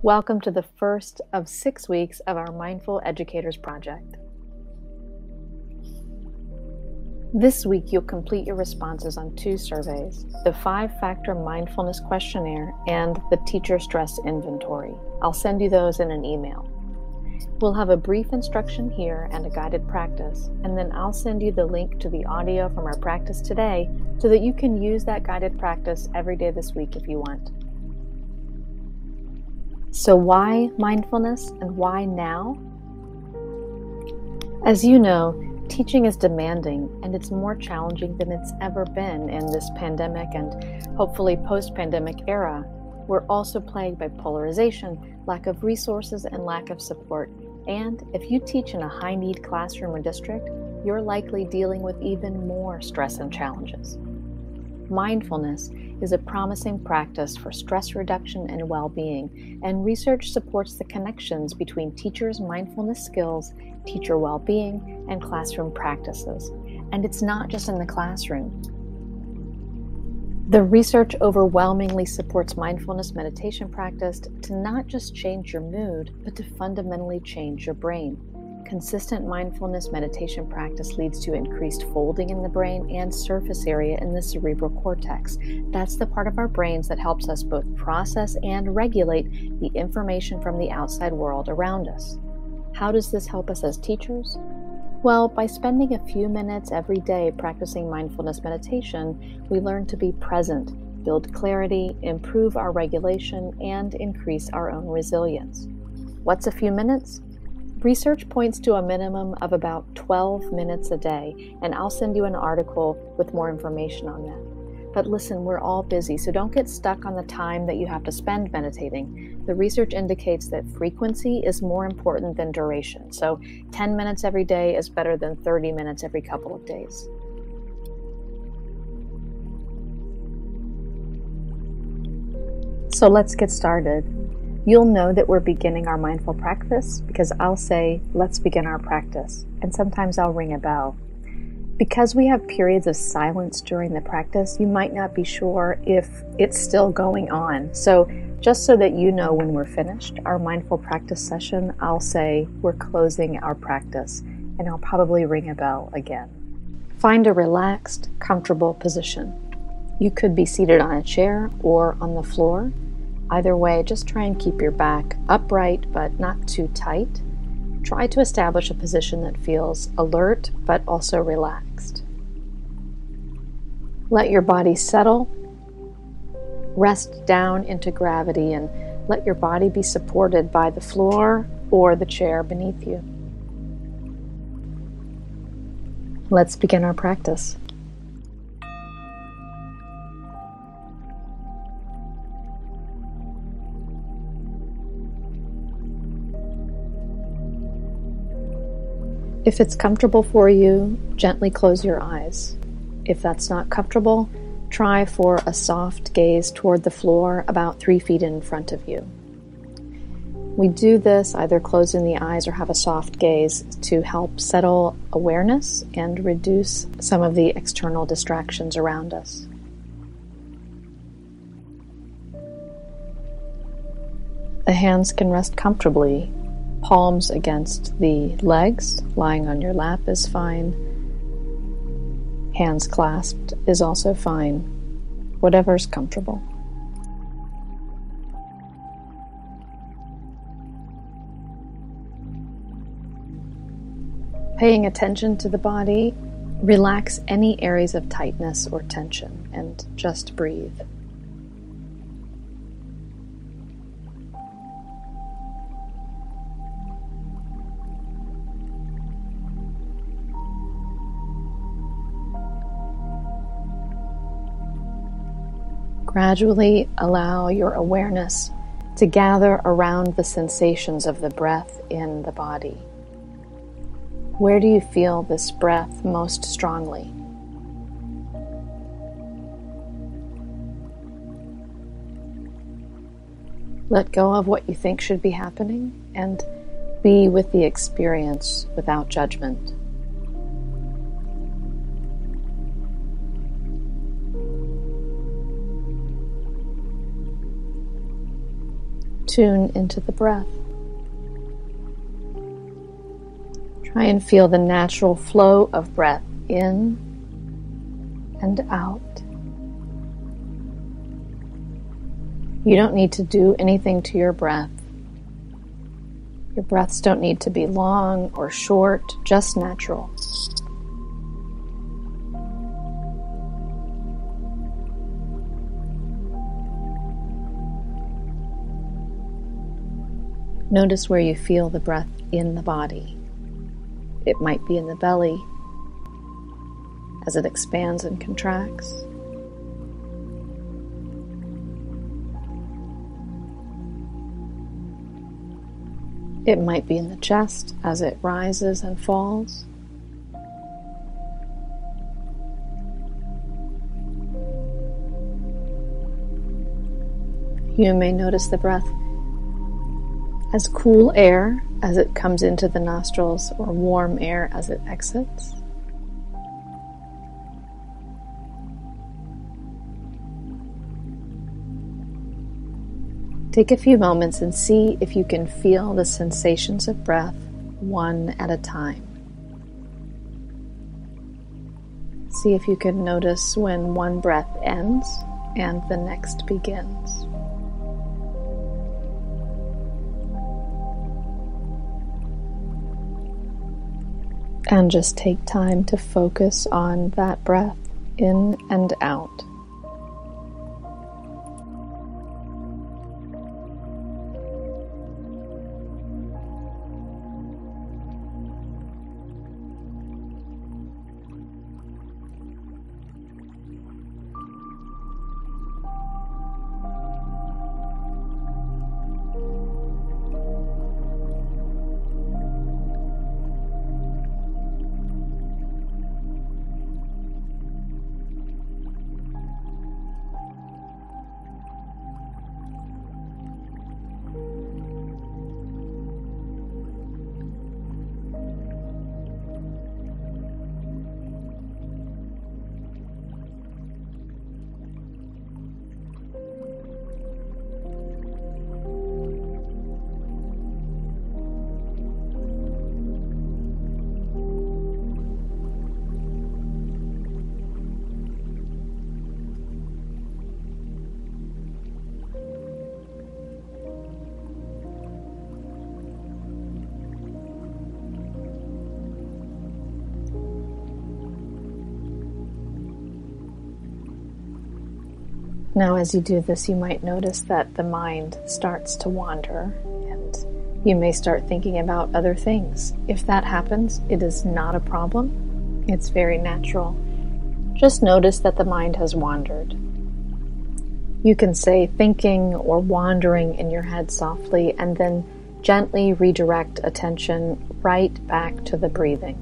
Welcome to the first of 6 weeks of our Mindful Educators project. This week, you'll complete your responses on 2 surveys, the 5-factor mindfulness questionnaire and the teacher stress inventory. I'll send you those in an email. We'll have a brief instruction here and a guided practice, and then I'll send you the link to the audio from our practice today so that you can use that guided practice every day this week if you want. So why mindfulness and why now? As you know, teaching is demanding and it's more challenging than it's ever been in this pandemic and hopefully post-pandemic era. We're also plagued by polarization, lack of resources, and lack of support. And if you teach in a high-need classroom or district, you're likely dealing with even more stress and challenges. Mindfulness is a promising practice for stress reduction and well-being, and research supports the connections between teachers' mindfulness skills, teacher well-being, and classroom practices. And it's not just in the classroom. The research overwhelmingly supports mindfulness meditation practice to not just change your mood, but to fundamentally change your brain. Consistent mindfulness meditation practice leads to increased folding in the brain and surface area in the cerebral cortex. That's the part of our brains that helps us both process and regulate the information from the outside world around us. How does this help us as teachers? Well, by spending a few minutes every day practicing mindfulness meditation, we learn to be present, build clarity, improve our regulation, and increase our own resilience. What's a few minutes? Research points to a minimum of about 12 minutes a day, and I'll send you an article with more information on that. But listen, we're all busy, so don't get stuck on the time that you have to spend meditating. The research indicates that frequency is more important than duration, so 10 minutes every day is better than 30 minutes every couple of days. So let's get started. You'll know that we're beginning our mindful practice because I'll say, let's begin our practice, and sometimes I'll ring a bell. Because we have periods of silence during the practice, you might not be sure if it's still going on. So just so that you know when we're finished, our mindful practice session, I'll say we're closing our practice, and I'll probably ring a bell again. Find a relaxed, comfortable position. You could be seated on a chair or on the floor. Either way, just try and keep your back upright but not too tight. Try to establish a position that feels alert but also relaxed. Let your body settle. Rest down into gravity and let your body be supported by the floor or the chair beneath you. Let's begin our practice. If it's comfortable for you, gently close your eyes. If that's not comfortable, try for a soft gaze toward the floor about 3 feet in front of you. We do this either closing the eyes or have a soft gaze to help settle awareness and reduce some of the external distractions around us. The hands can rest comfortably. Palms against the legs, lying on your lap is fine. Hands clasped is also fine. Whatever's comfortable. Paying attention to the body, relax any areas of tightness or tension and just breathe. Gradually allow your awareness to gather around the sensations of the breath in the body. Where do you feel this breath most strongly? Let go of what you think should be happening and be with the experience without judgment. tune into the breath. Try and feel the natural flow of breath in and out. You don't need to do anything to your breath. Your breaths don't need to be long or short, just natural. Notice where you feel the breath in the body. It might be in the belly as it expands and contracts. It might be in the chest as it rises and falls. You may notice the breath as cool air as it comes into the nostrils or warm air as it exits. Take a few moments and see if you can feel the sensations of breath one at a time. See if you can notice when one breath ends and the next begins. And just take time to focus on that breath in and out. Now, as you do this, you might notice that the mind starts to wander and you may start thinking about other things. If that happens, it is not a problem. It's very natural. Just notice that the mind has wandered. You can say thinking or wandering in your head softly and then gently redirect attention right back to the breathing.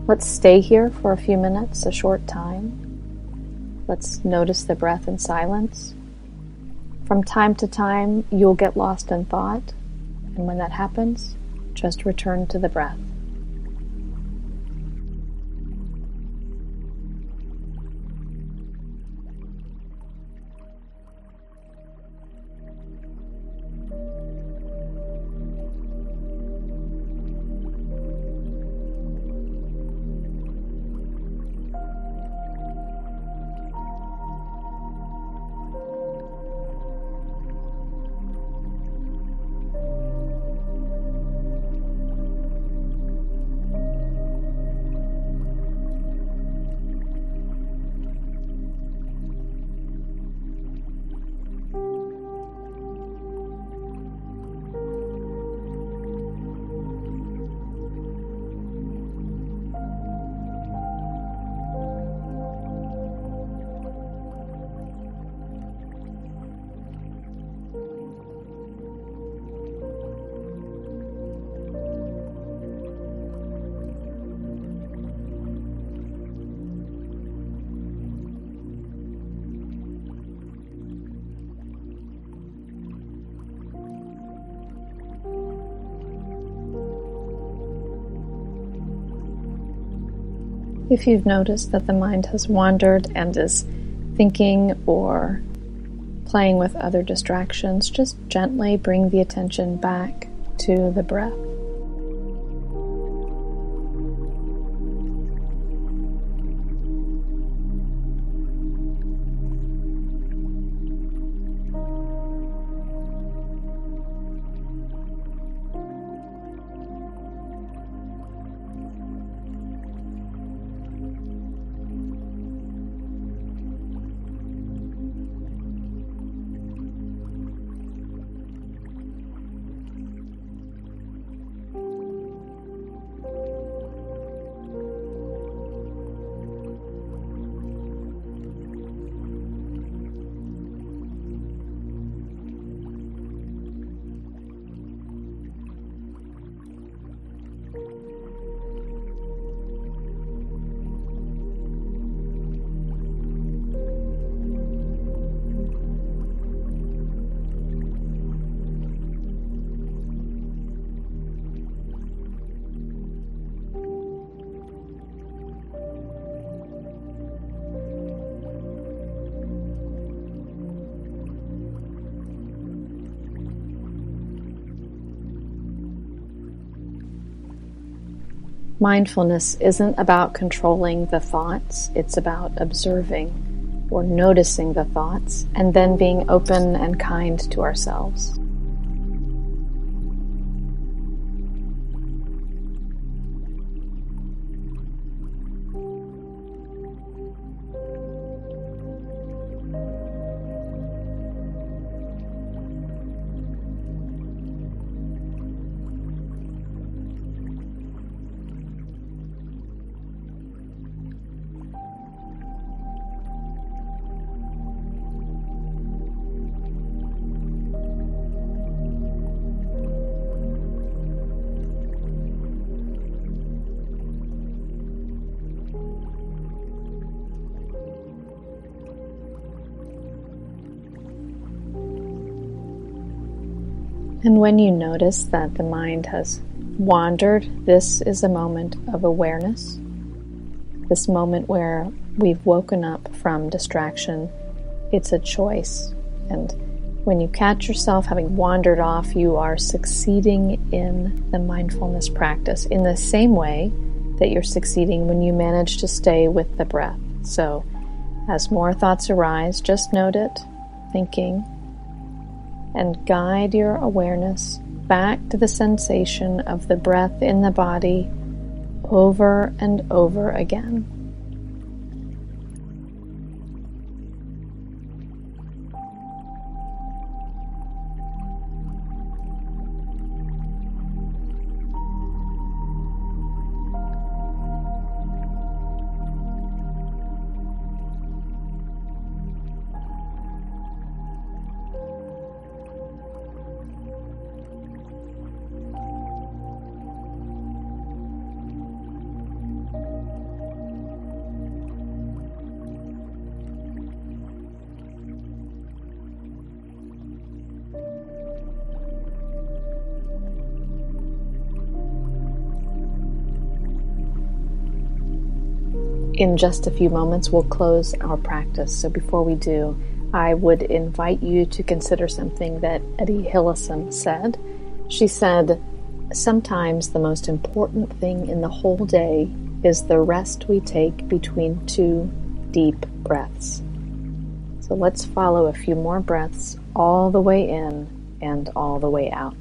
Let's stay here for a few minutes, a short time. Let's notice the breath in silence. From time to time, you'll get lost in thought, and when that happens, just return to the breath. If you've noticed that the mind has wandered and is thinking or playing with other distractions, just gently bring the attention back to the breath. Mindfulness isn't about controlling the thoughts, it's about observing or noticing the thoughts and then being open and kind to ourselves. And when you notice that the mind has wandered, this is a moment of awareness. This moment where we've woken up from distraction. It's a choice. And when you catch yourself having wandered off, you are succeeding in the mindfulness practice in the same way that you're succeeding when you manage to stay with the breath. So as more thoughts arise, just note it, thinking, and guide your awareness back to the sensation of the breath in the body over and over again. In just a few moments, we'll close our practice. So before we do, I would invite you to consider something that Eddie Hillison said. She said, sometimes the most important thing in the whole day is the rest we take between two deep breaths. So let's follow a few more breaths all the way in and all the way out.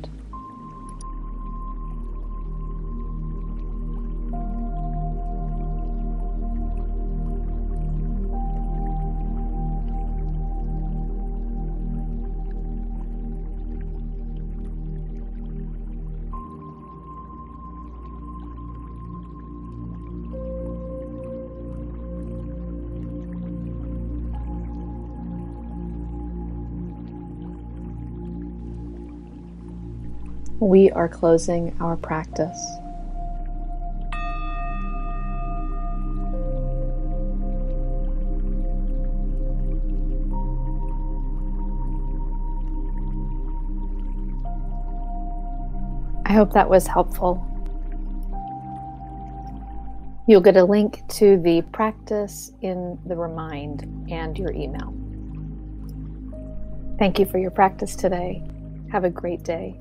We are closing our practice. I hope that was helpful. You'll get a link to the practice in the remind and your email. Thank you for your practice today. Have a great day.